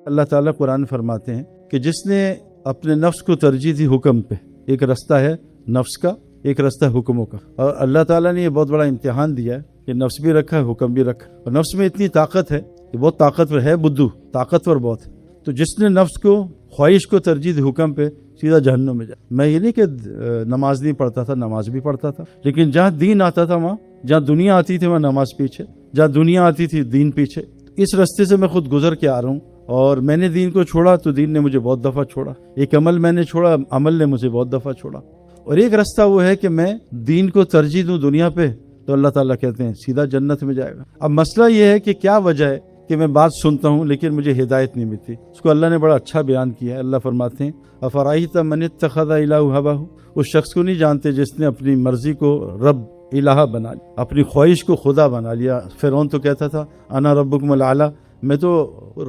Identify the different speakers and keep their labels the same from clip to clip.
Speaker 1: اللہ تعالیٰ قرآن فرماتے ہیں کہ جس نے اپنے نفس کو ترجیح دی حکم پہ، ایک رستہ ہے نفس کا، ایک رستہ ہے حکموں کا، اور اللہ تعالیٰ نے یہ بہت بڑا امتحان دیا ہے کہ نفس بھی رکھا ہے، حکم بھی رکھا ہے، اور نفس میں اتنی طاقت ہے کہ بہت طاقتور ہے، بدھو طاقتور بہت ہے۔ تو جس نے نفس کو، خواہش کو ترجیح دی حکم پہ، سیدھا جہنم میں جائے۔ میں یہ نہیں کہ نماز نہیں پڑھتا تھا، نماز بھی پڑھتا تھا، لیکن جہاں دین آتا تھا وہاں، جہاں دنیا آتی تھی وہاں نماز پیچھے، جہاں دنیا آتی تھی دین پیچھے۔ اس رستے سے میں خود گزر کے آ رہا ہوں، اور میں نے دین کو چھوڑا تو دین نے مجھے بہت دفعہ چھوڑا، ایک عمل میں نے چھوڑا، عمل نے مجھے بہت دفعہ چھوڑا، اور ایک رستہ وہ ہے کہ میں دین کو ترجیح دوں دنیا پہ، تو اللہ تعالیٰ کہتے ہیں سیدھا جنت میں جائے گا۔ اب مسئلہ یہ ہے کہ کیا وجہ ہے کہ میں بات سنتا ہوں لیکن مجھے ہدایت نہیں ملتی۔ اس کو اللہ نے بڑا اچھا بیان کیا ہے۔ اللہ فرماتے ہیں افرائیت من اتخذ الہ ہواہ، اس شخص کو نہیں جانتے جس نے اپنی مرضی کو رب الہ بنا لیا، اپنی خواہش کو خدا بنا لیا۔ فرعون تو کہتا تھا انا ربکم الاعلی، میں تو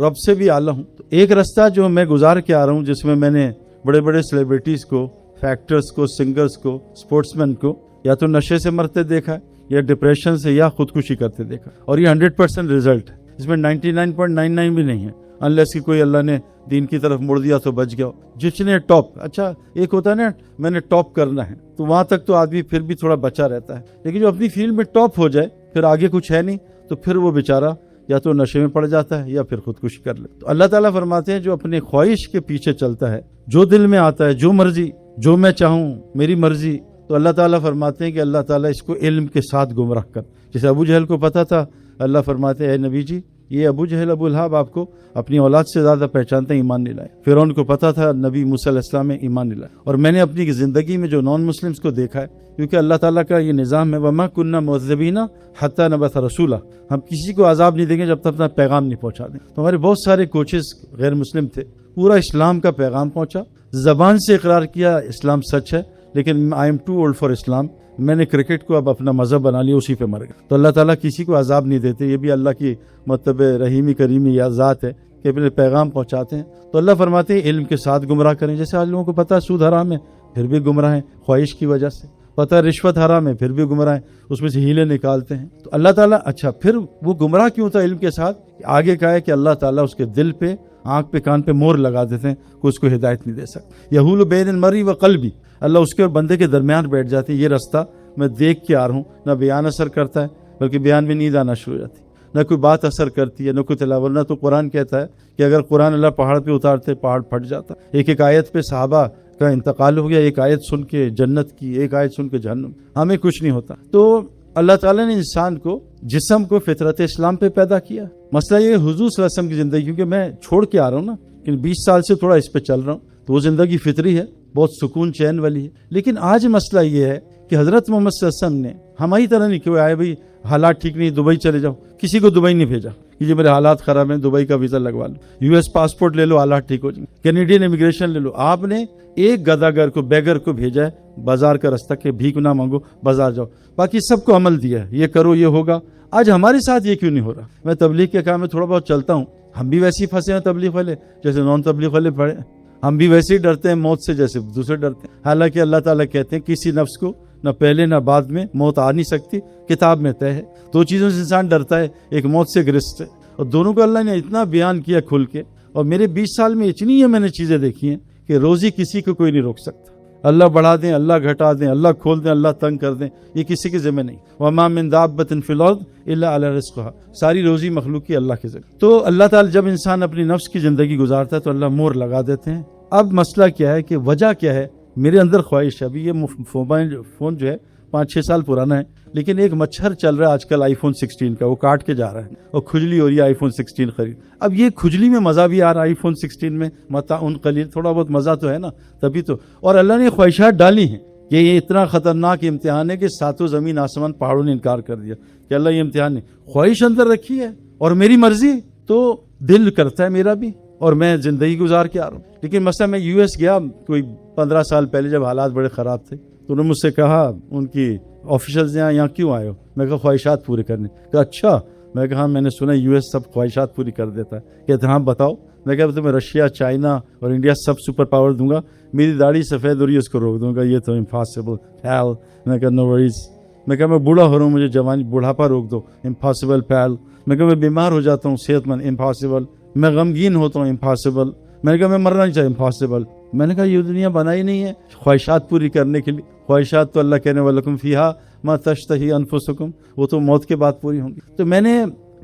Speaker 1: رب سے بھی اعلیٰ ہوں۔ تو ایک رستہ جو میں گزار کے آ رہا ہوں، جس میں نے بڑے بڑے سیلیبریٹیز کو، فیکٹرز کو، سنگرز کو، سپورٹس مین کو یا تو نشے سے مرتے دیکھا ہے، یا ڈپریشن سے، یا خودکشی کرتے دیکھا، اور یہ 100% رزلٹ ہے، اس میں 99.99 بھی نہیں ہے، انلیس کہ کوئی اللہ نے دین کی طرف مڑ دیا تو بچ گیا۔ جس نے ٹاپ، اچھا ایک ہوتا ہے نا میں نے ٹاپ کرنا ہے، تو وہاں تک تو آدمی پھر بھی تھوڑا بچا رہتا ہے، لیکن جو اپنی فیلڈ میں ٹاپ ہو جائے پھر آگے کچھ ہے نہیں، تو پھر وہ بیچارہ یا تو نشے میں پڑ جاتا ہے یا پھر خودکشی کر لے۔ تو اللہ تعالیٰ فرماتے ہیں جو اپنے خواہش کے پیچھے چلتا ہے، جو دل میں آتا ہے، جو مرضی، جو میں چاہوں، میری مرضی، تو اللہ تعالیٰ فرماتے ہیں کہ اللہ تعالیٰ اس کو علم کے ساتھ گمراہ کر۔ جیسے ابو جہل کو پتا تھا، اللہ فرماتے ہیں اے نبی جی، یہ ابو جہل ابو لہب آپ کو اپنی اولاد سے زیادہ پہچانتے ہیں، ایمان نہیں لائے۔ فرعون کو پتا تھا نبی موسیٰ علیہ السلام میں ایمان نہیں لائے۔ اور میں نے اپنی زندگی میں جو نان مسلمز کو دیکھا ہے، کیونکہ اللہ تعالیٰ کا یہ نظام ہے وَمَا كُنَّا مُعَذِّبِينَ حَتَّى نَبْعَثَ رَسُولًا، ہم کسی کو عذاب نہیں دیں گے جب تک اپنا پیغام نہیں پہنچا دیں۔ تو ہمارے بہت سارے کوچز غیر مسلم تھے، پورا اسلام کا پیغام پہنچا، زبان سے اقرار کیا اسلام سچ ہے، لیکن I am too old for Islam, میں نے کرکٹ کو اب اپنا مذہب بنا لیا، اسی پہ مر گیا۔ تو اللہ تعالیٰ کسی کو عذاب نہیں دیتے، یہ بھی اللہ کی مطلب رحیمی کریمی یا ذات ہے کہ اپنے پیغام پہنچاتے ہیں۔ تو اللہ فرماتے ہیں علم کے ساتھ گمراہ کریں۔ جیسے آج لوگوں کو پتہ ہے سود حرام ہے، پھر بھی گمراہ ہیں خواہش کی وجہ سے، پتہ ہے رشوت حرام ہے، پھر بھی گمراہ ہیں، اس میں سے ہیلے نکالتے ہیں۔ تو اللہ تعالیٰ، اچھا پھر وہ گمراہ کیوں تھا علم کے ساتھ؟ آگے کہا ہے کہ اللہ تعالیٰ اس کے دل پہ، آنکھ پہ، کان پہ مور لگا دیتے ہیں کہ اس کو ہدایت نہیں دے سکتے۔ یحول بین المرء وقلبی، اللہ اس کے اور بندے کے درمیان بیٹھ جاتے ہیں۔ یہ رستہ میں دیکھ کے آ رہا ہوں، نہ بیان اثر کرتا ہے بلکہ بیان میں نیند آنا شروع ہو جاتی ہے، نہ کوئی بات اثر کرتی ہے، نہ کوئی تلاوت، نہ تو قرآن کہتا ہے کہ اگر قرآن اللہ پہاڑ پہ اتارتے پہاڑ پھٹ جاتا۔ ایک ایک آیت پہ صحابہ کا انتقال ہو گیا، ایک آیت سن کے جنت کی، ایک آیت سن کے جہنم، ہمیں کچھ نہیں ہوتا۔ تو اللہ تعالیٰ نے انسان کو، جسم کو فطرت اسلام پہ پیدا کیا۔ مسئلہ یہ حضور صلی اللہ علیہ وسلم کی زندگی، کیونکہ میں چھوڑ کے آ رہا ہوں نا، لیکن 20 سال سے تھوڑا اس پہ چل رہا ہوں، تو وہ زندگی فطری ہے، بہت سکون چین والی ہے۔ لیکن آج مسئلہ یہ ہے کہ حضرت محمد صلی اللہ علیہ وسلم نے ہماری طرح نہیں کہ وہ آئے بھائی حالات ٹھیک نہیں، دبئی چلے جاؤ، کسی کو دبئی نہیں بھیجا کہ جی میرے حالات خراب ہیں، دبئی کا ویزا لگوا لو، US پاسپورٹ لے لو، حالات ٹھیک ہو جائیں، کینیڈین امیگریشن لے لو۔ آپ نے ایک گداگر کو، بیگر کو بھیجا ہے بازار کا رستہ کہ بھیک نہ مانگو، بازار جاؤ، باقی سب کو عمل دیا ہے یہ کرو یہ ہوگا۔ آج ہمارے ساتھ یہ کیوں نہیں ہو رہا؟ میں تبلیغ کے کام میں تھوڑا بہت چلتا ہوں، ہم بھی ویسے ہی پھنسے ہیں تبلیغ والے جیسے نان تبلیغ والے پڑے، ہم بھی ویسے ہی ڈرتے ہیں موت سے جیسے دوسرے ڈرتے ہیں۔ حالانکہ اللہ تعالیٰ کہتے ہیں کسی نفس کو نہ پہلے نہ بعد میں موت آ نہیں سکتی، کتاب میں طے ہے۔ دو چیزوں سے انسان ڈرتا ہے، ایک موت سے گرست ہے، اور دونوں کو اللہ نے اتنا بیان کیا کھل کے۔ اور میرے 20 سال میں اتنی ہے میں نے چیزیں دیکھی ہیں کہ روزی کسی کو کوئی نہیں روک سکتا، اللہ بڑھا دیں، اللہ گھٹا دیں، اللہ کھول دیں، اللہ تنگ کر دیں، یہ کسی کے ذمہ نہیں۔ وَمَا مِن دَابَّةٍ فِي الْأَرْضِ إِلَّا عَلَىٰ رِزْقِهَا، ساری روزی مخلوق کی اللہ کے ذمہ۔ تو اللہ تعالیٰ جب انسان اپنی نفس کی زندگی گزارتا ہے تو اللہ مور لگا دیتے ہیں۔ اب مسئلہ کیا ہے کہ وجہ کیا ہے؟ میرے اندر خواہش ہے، ابھی یہ موبائل فون جو ہے 5-6 سال پرانا ہے، لیکن ایک مچھر چل رہا ہے آج کل iPhone 16 کا، وہ کاٹ کے جا رہا ہے اور کھجلی ہو رہی ہے iPhone 16 خرید۔ اب یہ کھجلی میں مزہ بھی آ رہا ہے iPhone 16 میں، متاع قلیل، تھوڑا بہت مزہ تو ہے نا، تبھی تو۔ اور اللہ نے خواہشات ڈالی ہیں کہ یہ اتنا خطرناک امتحان ہے کہ ساتوں زمین آسمان پہاڑوں نے انکار کر دیا کہ اللہ یہ امتحان ہے، خواہش اندر رکھی ہے اور میری مرضی، تو دل کرتا ہے میرا بھی، اور میں زندگی گزار کے آ رہا ہوں۔ لیکن مثلا میں US گیا کوئی 15 سال پہلے جب حالات بڑے خراب تھے، تو انہوں نے مجھ سے کہا، ان کی آفیشلز نے یہاں کیوں آئے ہو؟ میں کہا خواہشات پورے کرنے۔ کہا اچھا؟ میں کہا ہاں میں نے سنا US سب خواہشات پوری کر دیتا ہے۔ کہتے ہاں بتاؤ۔ میں کہا تمہیں رشیا، چائنا اور انڈیا سب سپر پاور دوں گا، میری داڑھی سفید ہو رہی ہے اس کو روک دوں گا، یہ تو امپاسبل پھیل۔ میں کہا نو وریز۔ میں کہا میں بوڑھا ہو رہا ہوں، مجھے جوانی بڑھاپا روک دو، امپاسبل پھیل۔ میں کہا میں بیمار ہو جاتا ہوں، صحت مند، امپاسبل میں غمگین ہوتا ہوں، امپاسبل. میں نے کہا میں مرنا نہیں چاہیے، امپاسبل. میں نے کہا یہ دنیا بنائی نہیں ہے خواہشات پوری کرنے کے لیے. خواہشات تو اللہ کہنے وَلَكُمْ فِيهَا مَا تَشْتَهِي أَنفُسُكُمْ، وہ تو موت کے بعد پوری ہوں گی. تو میں نے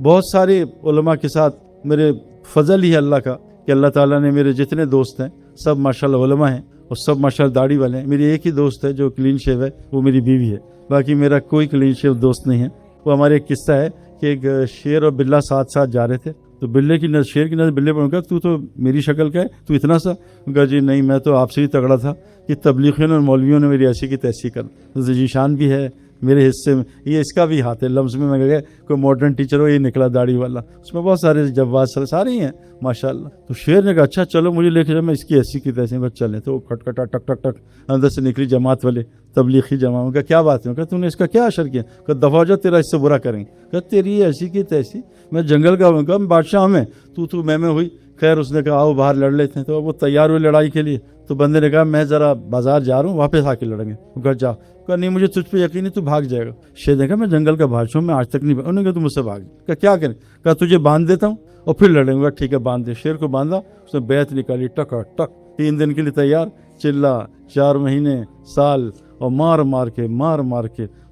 Speaker 1: بہت سارے علماء کے ساتھ، میرے فضل ہی ہے اللہ کا کہ اللہ تعالیٰ نے، میرے جتنے دوست ہیں سب ماشاءاللہ علماء ہیں اور سب ماشاءاللہ داڑھی والے ہیں. میری ایک ہی دوست ہے جو کلین شیو ہے، وہ میری بیوی ہے. باقی میرا کوئی کلین شیو دوست نہیں ہے. وہ ہمارے ایک قصہ ہے کہ ایک شیر اور بلہ ساتھ ساتھ جا رہے تھے، تو بلے کی نظر، شیر کی نظر بلے پر، کہا تو تو میری شکل کا ہے، تو اتنا سا. کہا جی نہیں، میں تو آپ سے ہی تگڑا تھا کہ تبلیغیوں اور مولویوں نے میری ایسی کی تیسی کر. ذیشان بھی ہے میرے حصے میں، یہ اس کا بھی ہاتھ ہے. لفظ میں گیا کوئی ماڈرن ٹیچر ہو، یہ نکلا داڑھی والا. اس میں بہت سارے جواز سارے ہی ہیں ماشاءاللہ. تو شیر نے کہا اچھا چلو مجھے لے کے جاؤ، میں اس کی ایسی کی تیسی. بس چلیں. تو کھٹ کھٹا ٹک ٹک ٹک اندر سے نکلی جماعت والے، تبلیغی جماعت. کا کیا بات ہے؟ کہ تم نے اس کا کیا اشر کیا؟ کہ دفعہ ہو جا، تیرا اس سے برا کریں گے. کہ تیری ایسی کی تیسی، میں جنگل کا ہوں، کہ بادشاہ میں تو میں ہوئی. خیر اس نے کہا آؤ باہر لڑ لیتے ہیں. تو وہ تیار ہوئے لڑائی کے لیے. تو بندے نے کہا میں ذرا بازار جا رہا ہوں، واپس آ کے لڑیں گے. وہ کہا جا. کہا نہیں مجھے تجھ پہ یقین نہیں، تو بھاگ جائے گا. شیر نے کہا میں جنگل کا بادشاہ ہوں، میں آج تک نہیں. انہوں نے کہا تو مجھ سے بھاگ. کہا کیا کریں؟ کہا تجھے باندھ دیتا ہوں اور پھر لڑیں گے. ٹھیک ہے باندھ دے. شیر کو باندھا، اس نے بیعت نکالی، ٹک ٹک 3 دن کے لیے تیار. چلا 4 مہینے، سال، اور مار مار کے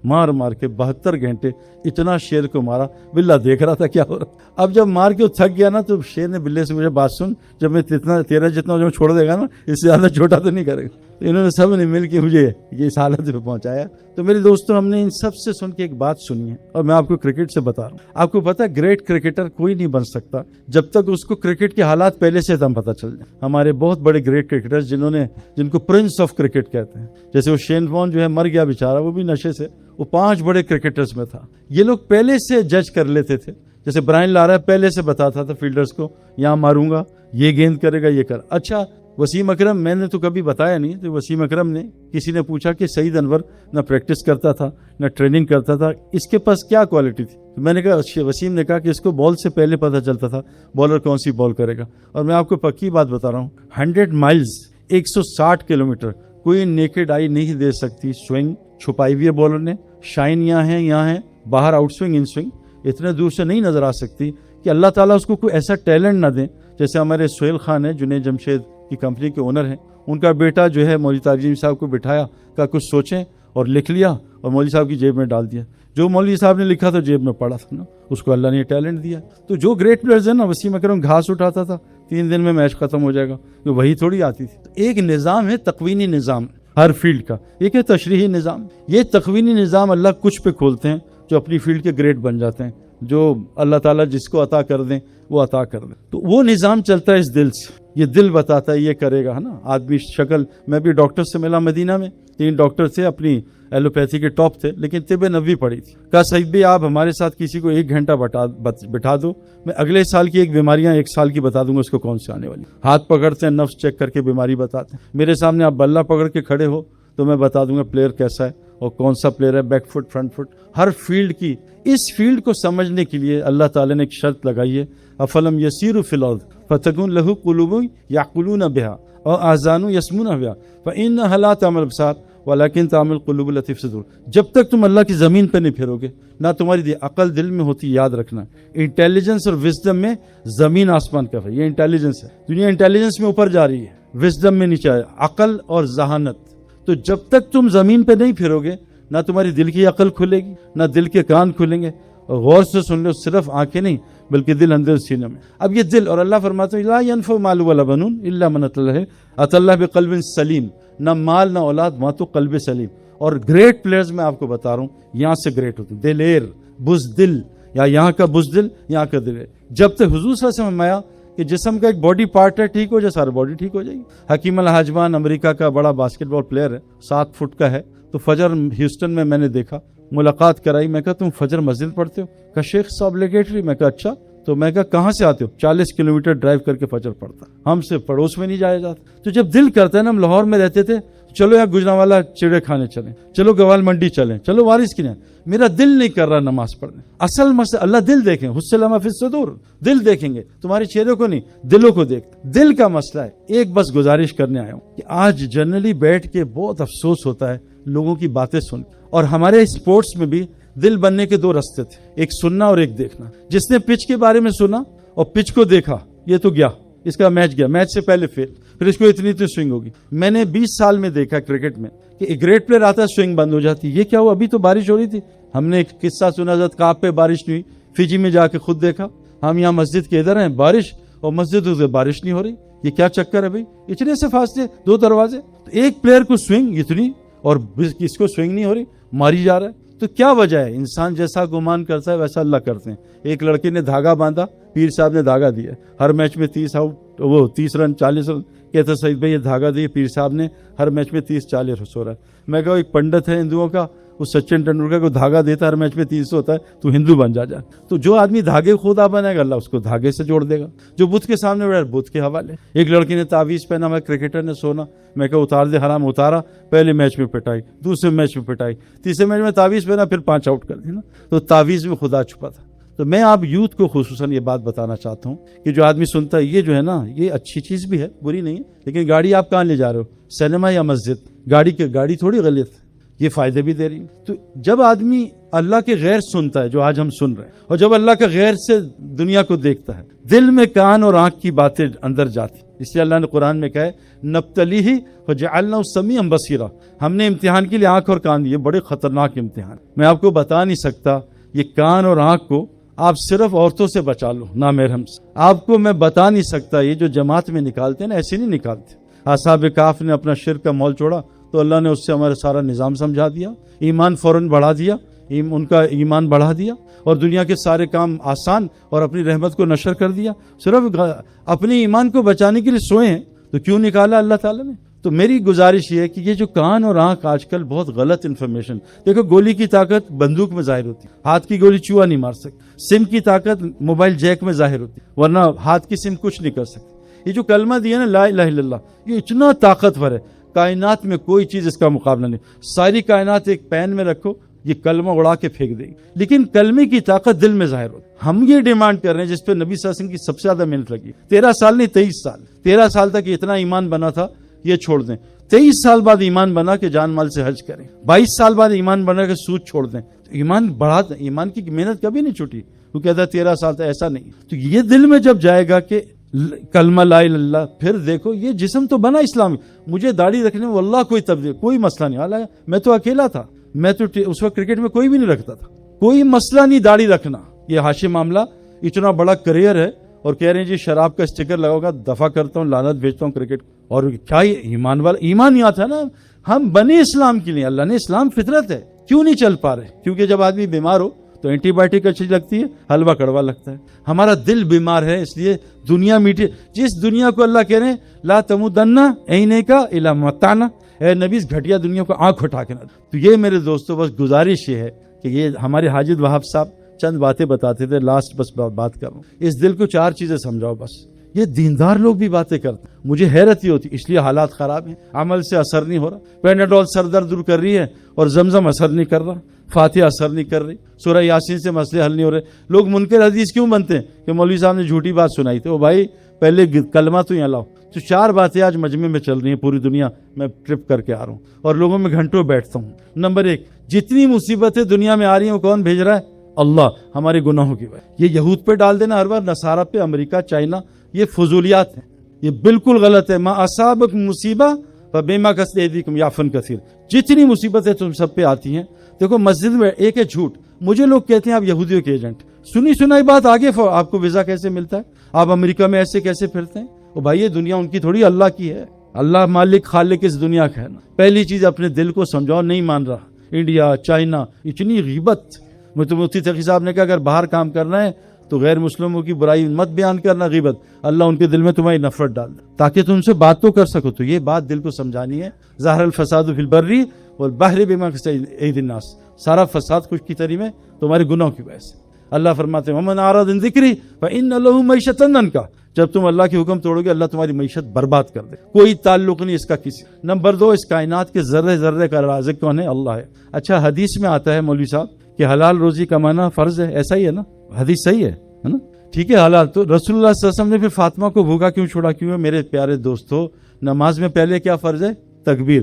Speaker 1: 72 گھنٹے اتنا شیر کو مارا. بلہ دیکھ رہا تھا کیا ہو رہا. اب جب مار کے وہ تھک گیا نا، تو شیر نے بلے سے مجھے بات سن، جب میں تیرا جتنا جو چھوڑ دے گا نا، اس سے زیادہ چھوٹا تو نہیں کرے گا. تو انہوں نے سب نے مل کے مجھے یہ اس حالت پہ پہنچایا. تو میرے دوستوں، ہم نے ان سب سے سن کے ایک بات سنی ہے، اور میں آپ کو کرکٹ سے بتا رہا ہوں. آپ کو پتا ہے گریٹ کرکٹر کوئی نہیں بن سکتا جب تک اس کو کرکٹ کے حالات پہلے سے ہم پتہ چل جائے. ہمارے بہت بڑے گریٹ کرکٹر جن کو پرنس آف کرکٹ کہتے ہیں، جیسے وہ شین وارن جو ہے مر گیا بیچارہ، وہ بھی نشے سے. وہ 5 بڑے کرکٹرز میں تھا. یہ لوگ پہلے سے جج کر لیتے تھے. جیسے برائن لارا پہلے سے بتاتا تھا فیلڈرز کو، یہاں ماروں گا، یہ گیند کرے گا، یہ کر. اچھا وسیم اکرم، میں نے تو کبھی بتایا نہیں. تو وسیم اکرم نے، کسی نے پوچھا کہ سعید انور نہ پریکٹس کرتا تھا نہ ٹریننگ کرتا تھا، اس کے پاس کیا کوالٹی تھی؟ میں نے کہا، وسیم نے کہا کہ اس کو بال سے پہلے پتہ چلتا تھا بالر کون سی بال کرے گا. اور میں آپ کو پکی بات بتا رہا ہوں، 100 مائلز 160 کلومیٹر کوئی نیکڈ آئی نہیں دے سکتی. سوئنگ چھپائی ہوئی ہے بالر نے، شائن یہاں ہے باہر، آؤٹ سوئنگ ان سوئنگ اتنے دور سے نہیں نظر آ سکتی کہ اللہ تعالیٰ اس کو کوئی ایسا ٹیلنٹ نہ دیں. جیسے ہمارے سہیل خان ہیں، جنید جمشید کی کمپنی کے اونر ہیں، ان کا بیٹا جو ہے مولوی تاجر صاحب کو بٹھایا، کہا کچھ سوچیں، اور لکھ لیا اور مولوی صاحب کی جیب میں ڈال دیا. جو مولوی صاحب نے لکھا تھا جیب میں پڑا تھا نا، اس کو اللہ نے ٹیلنٹ دیا. تو جو گریٹ پلیئرز ہیں نا، وسیم اکرم گھاس اٹھاتا تھا، 3 دن میں میچ ختم ہو جائے گا، تو وہی تھوڑی آتی تھی. ایک نظام ہے، تقوینی نظام ہر فیلڈ کا. ایک ہے تشریحی نظام. یہ تقوینی نظام اللہ کچھ پہ کھولتے ہیں جو اپنی فیلڈ کے گریٹ بن جاتے ہیں، جو اللہ تعالیٰ جس کو عطا کر دیں وہ عطا کر دیں. تو وہ نظام چلتا ہے اس دل سے. یہ دل بتاتا ہے یہ کرے گا، ہے نا. آدمی شکل، میں بھی ڈاکٹر سے ملا مدینہ میں، 3 ڈاکٹر تھے، اپنی ایلوپیتھی کے ٹاپ تھے، لیکن طب نبوی پڑھی تھی. کہا سعید بھی آپ ہمارے ساتھ کسی کو 1 گھنٹہ بٹھا دو، میں اگلے سال کی ایک بیماریاں 1 سال کی بتا دوں گا اس کو کون سے آنے والی. ہاتھ پکڑتے ہیں، نفس چیک کر کے بیماری بتاتے ہیں. میرے سامنے آپ بلہ پکڑ کے کھڑے ہو تو میں بتا دوں گا پلیئر کیسا ہے اور کون سا پلیئر ہے، بیک فٹ، فرنٹ فٹ، ہر فیلڈ کی. اس فیلڈ کو سمجھنے کے لیے اللہ تعالیٰ نے ایک شرط لگائی ہے، افلم یسیروا فی الارض فتکون لہ قلوب یعقلون بہا اور آذان یسمعون بہا فانھا لا تعمی الابصار ولکن تعمی القلوب التی فی الصدور. جب تک تم اللہ کی زمین پہ نہیں پھرو گے، نہ تمہاری عقل دل میں ہوتی. یاد رکھنا، انٹیلیجنس اور وزڈم میں زمین آسمان کا فرق. یہ انٹیلیجنس ہے. دنیا انٹیلیجنس میں اوپر جا رہی ہے، وزڈم میں نیچے ہے، عقل اور ذہانت. تو جب تک تم زمین پہ نہیں پھرو گے، نہ تمہاری دل کی عقل کھلے گی، نہ دل کے کان کھلیں گے. اور غور سے سن لو، صرف آنکھیں نہیں بلکہ دل اندر سینے میں. اب یہ دل، اور اللہ فرماتا ہے لا ينفع مال ولا بنون الا من اتى الله بقلب سلیم. نہ مال نہ اولاد، وہاں تو قلب سلیم. اور گریٹ پلیئرز میں آپ کو بتا رہا ہوں، یہاں سے گریٹ ہوتے ہیں. دلیر، بزدل، یا یہاں کا بزدل، یہاں کا دلیر. جب تک حضور صلی اللہ علیہ وسلم فرمایا کہ جسم کا ایک باڈی پارٹ ہے، ٹھیک ہو جائے سارا باڈی ٹھیک ہو جائے گی. حکیم الحاجبان امریکہ کا بڑا باسکٹ بال پلیئر ہے، 7 فٹ کا ہے. تو فجر ہیوسٹن میں نے دیکھا، ملاقات کرائی. میں کہا تم فجر مسجد پڑھتے ہو؟ کہ شیخ صاحب لیگیٹری. میں کہا اچھا. تو میں کہا کہاں سے آتے ہو؟ 40 کلومیٹر ڈرائیو کر کے فجر پڑھتا. ہم سے پڑوس میں نہیں جایا جاتا. تو جب دل کرتا ہے نا، ہم لاہور میں رہتے تھے، چلو یار گجرانوالا چڑے کھانے چلیں، چلو گوال منڈی چلیں، چلو وارث کی. میرا دل نہیں کر رہا نماز پڑھنے. اصل مسئلہ اللہ دل دیکھیں، حسن ما فی الصدور. دل دیکھیں گے، تمہارے چہرے کو نہیں، دلوں کو دیکھ. دل کا مسئلہ ہے. ایک بس گزارش کرنے آیا ہوں کہ آج جنرلی بیٹھ کے بہت افسوس ہوتا ہے لوگوں کی باتیں سن. اور ہمارے اسپورٹس میں بھی دل بننے کے 2 راستے تھے، ایک سننا اور ایک دیکھنا. جس نے پچ کے بارے میں سنا اور پچ کو دیکھا یہ تو گیا، اس کا میچ گیا، میچ سے پہلے فیل، پھر اس کو اتنی تو سوئنگ ہوگی. میں نے 20 سال میں دیکھا کرکٹ میں کہ ایک گریٹ پلیئر آتا ہے سوئنگ بند ہو جاتی. یہ کیا ہوا؟ ابھی تو بارش ہو رہی تھی. ہم نے ایک قصہ سنا، حضرت کعب پہ بارش نہیں ہوئی، فجی میں جا کے خود دیکھا. ہم یہاں مسجد کے ادھر ہیں، بارش، اور مسجد ادھر بارش نہیں ہو رہی. یہ کیا چکر ہے بھائی؟ اتنے سے فاصلے، 2 دروازے، تو ایک پلیئر کو سوئنگ اتنی، اور کس کو سوئنگ نہیں ہو رہی، ماری جا رہا ہے. تو کیا وجہ ہے؟ انسان جیسا گمان کرتا ہے ویسا اللہ کرتے ہیں. ایک لڑکے نے دھاگا باندھا، پیر صاحب نے دھاگا دیا، ہر میچ میں 30 رن 40 رن. کہتا سعید بھائی یہ دھاگا دیے پیر صاحب نے، ہر میچ میں 30-40 ہو رہا ہے. میں کہا ایک پنڈت ہے ہندوؤں کا، وہ سچن ٹنڈولکر کو دھاگا دیتا ہے، ہر میچ میں 300 ہوتا ہے، تو ہندو بن جا. تو جو آدمی دھاگے خدا بنائے گا اللہ اس کو دھاگے سے جوڑ دے گا. جو بت کے سامنے بیٹھا بت کے حوالے. ایک لڑکی نے تعویذ پہنا، میں کرکٹر نے سونا، میں کہا اتار دے حرام، اتارا، پہلے میچ میں پٹائی، دوسرے میچ میں پٹائی، تیسرے میچ میں تعویذ پہنا، پھر 5 آؤٹ کر دی نا. تو تعویذ میں خدا چھپا تھا. تو میں آپ یوتھ کو خصوصاً یہ بات بتانا چاہتا ہوں کہ جو آدمی سنتا ہے یہ جو ہے نا، یہ اچھی چیز بھی ہے، بری نہیں ہے، لیکن گاڑی آپ کہاں لے جا رہے ہو؟ سینما یا مسجد؟ گاڑی تھوڑی غلط ہے، یہ فائدے بھی دے رہی ہے. تو جب آدمی اللہ کے غیر سنتا ہے جو آج ہم سن رہے ہیں، اور جب اللہ کے غیر سے دنیا کو دیکھتا ہے، دل میں کان اور آنکھ کی باتیں اندر جاتی. اس لیے اللہ نے قرآن میں کہا ہے نبتلیہ فجعلناہ سمیعا بصیرا، ہم نے امتحان کے لیے آنکھ اور کان دیے. بڑے خطرناک امتحان. میں آپ کو بتا نہیں سکتا. یہ کان اور آنکھ کو آپ صرف عورتوں سے بچا لو، نامحرم سے. آپ کو میں بتا نہیں سکتا. یہ جو جماعت میں نکالتے ہیں نا، ایسے نہیں نکالتے. اصحاب کہف نے اپنا شرک کا مول چھوڑا تو اللہ نے اس سے ہمارا سارا نظام سمجھا دیا، ایمان فوراً بڑھا دیا، ان کا ایمان بڑھا دیا، اور دنیا کے سارے کام آسان، اور اپنی رحمت کو نشر کر دیا. صرف اپنے ایمان کو بچانے کے لیے سوئے ہیں تو کیوں نکالا اللہ تعالیٰ نے؟ تو میری گزارش یہ ہے کہ یہ جو کان اور آنکھ آج کل بہت غلط انفارمیشن. دیکھو گولی کی طاقت بندوق میں ظاہر ہوتی ہے، ہاتھ کی گولی چوہا نہیں مار سکتی. سم کی طاقت موبائل جیک میں ظاہر ہوتی ہے، ورنہ ہاتھ کی سم کچھ نہیں کر سکتی. یہ جو کلمہ دیا نا لا الہ الا اللہ، یہ اتنا طاقتور ہے، کائنات میں کوئی چیز اس کا مقابلہ نہیں. ساری کائنات ایک پین میں رکھو، یہ کلمہ اڑا کے پھینک دے گی، لیکن کلمے کی طاقت دل میں ظاہر ہوتی. ہم یہ ڈیمانڈ کر رہے ہیں جس پہ نبی صلی اللہ علیہ وسلم کی سب سے زیادہ محنت لگی. 13 سال نہیں 23 سال. 13 سال تک اتنا ایمان بنا تھا، یہ چھوڑ دیں. 23 سال بعد ایمان بنا کہ جان مال سے حج کریں. 22 سال بعد ایمان بنا کہ سود چھوڑ دیں. ایمان بڑھا دیں. ایمان کی محنت کبھی نہیں چھوٹی. وہ کہتا ہے 13 سال تک، ایسا نہیں. تو یہ دل میں جب جائے گا کہ کلمہ لا الہ الا اللہ، پھر دیکھو یہ جسم تو بنا اسلامی. مجھے داڑھی رکھنے میں واللہ کوئی تبدیل، کوئی مسئلہ نہیں. حالانکہ میں تو اکیلا تھا، میں تو اس وقت کرکٹ میں کوئی بھی نہیں رکھتا تھا. کوئی مسئلہ نہیں داڑھی رکھنا. یہ ہاشم معاملہ اتنا بڑا کریئر ہے، اور کہہ رہے ہیں جی شراب کا اسٹیکر لگاؤ گا، دفع کرتا ہوں، لعنت بھیجتا ہوں کرکٹ. اور کیا یہ ایمان والا ایمان نہیں آتا نا. ہم بنے اسلام کے لیے، اللہ نے اسلام فطرت ہے. کیوں نہیں چل پا رہے؟ کیونکہ جب آدمی بیمار ہو تو اینٹی بایوٹک اچھی لگتی ہے، حلوہ کڑوا لگتا ہے. ہمارا دل بیمار ہے، اس لیے دنیا میٹھی. جس دنیا کو اللہ کہہ رہے ہیں لا تمدن عینیک الی متعنا، اے نبی اس گھٹیا دنیا کو آنکھ اٹھا کے نہ. تو یہ میرے دوستوں بس گزارش یہ ہے کہ یہ ہمارے حاجد وہاب صاحب چند باتیں بتاتے تھے. لاسٹ بس بات کر رہا ہوں. اس دل کو 4 چیزیں سمجھاؤ بس. یہ دیندار لوگ بھی باتیں کرتے ہیں، مجھے حیرت ہی ہوتی. اس لیے حالات خراب ہیں، عمل سے اثر نہیں ہو رہا. پیناڈول سر درد دور کر رہی ہے اور زمزم اثر نہیں کر رہا، فاتحہ اثر نہیں کر رہی، سورہ یاسین سے مسئلے حل نہیں ہو رہے. لوگ منکر حدیث کیوں بنتے ہیں؟ کہ مولوی صاحب نے جھوٹی بات سنائی تھی. وہ بھائی پہلے کلمہ تو یہاں لاؤ. تو 4 باتیں آج مجمع میں چل رہی ہیں پوری دنیا میں، ٹرپ کر کے آ رہا ہوں اور لوگوں میں گھنٹوں بیٹھتا ہوں. نمبر 1، جتنی مصیبتیں دنیا میں آ رہی ہیں وہ کون بھیج رہا ہے؟ اللہ. ہمارے گناہوں کی وجہ. یہ یہود پہ ڈال دینا ہر بار، نصارہ پہ، امریکہ، چائنا، یہ فضولیات ہیں، یہ بالکل غلط ہے. ما اصابک مصیبہ فبما کسبت ایدیکم یعفو عن کثیر. جتنی مصیبتیں تم سب پہ آتی ہیں، دیکھو مسجد میں ایک ہے جھوٹ. مجھے لوگ کہتے ہیں آپ یہودیوں کے ایجنٹ. سنی سنائی بات آگے آپ کو ویزا کیسے ملتا ہے؟ آپ امریکہ میں ایسے کیسے پھرتے ہیں؟ او بھائی یہ دنیا ان کی تھوڑی، اللہ کی ہے. اللہ مالک خالق اس دنیا کا ہے نا. پہلی چیز اپنے دل کو سمجھاؤ. نہیں مان رہا. انڈیا، چائنا، اتنی غیبت. مفتی تقی صاحب نے کہا اگر باہر کام کرنا ہے تو غیر مسلموں کی برائی مت بیان کرنا، غیبت. اللہ ان کے دل میں تمہاری نفرت ڈال دے تاکہ تم سے بات تو کر سکو. تو یہ بات دل کو سمجھانی ہے. ظاہر الفساد فی البر والبحر بما کسبت ایدی الناس. سارا فساد خشکی میں تمہارے گناہوں کی وجہ سے. اللہ فرماتے ہیں ومن اعرض عن ذکری فإن له معیشۃ ضنکا. جب تم اللہ کے حکم توڑو گے اللہ تمہاری معیشت برباد کر دے. کوئی تعلق نہیں اس کا کسی. نمبر 2، اس کائنات کے ذرے ذرے کا رازق کون ہے؟ اللہ ہے. اچھا حدیث میں آتا ہے مولوی صاحب کہ حلال روزی کمانا فرض ہے، ایسا ہی ہے نا؟ حدیث صحیح ہے نا؟ ٹھیک ہے حلال. تو رسول اللہ صلی اللہ علیہ وسلم نے پھر فاطمہ کو بھوکا کیوں چھوڑا؟ کیوں؟ میرے پیارے دوستو، نماز میں پہلے کیا فرض ہے؟ تکبیر.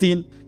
Speaker 1: 3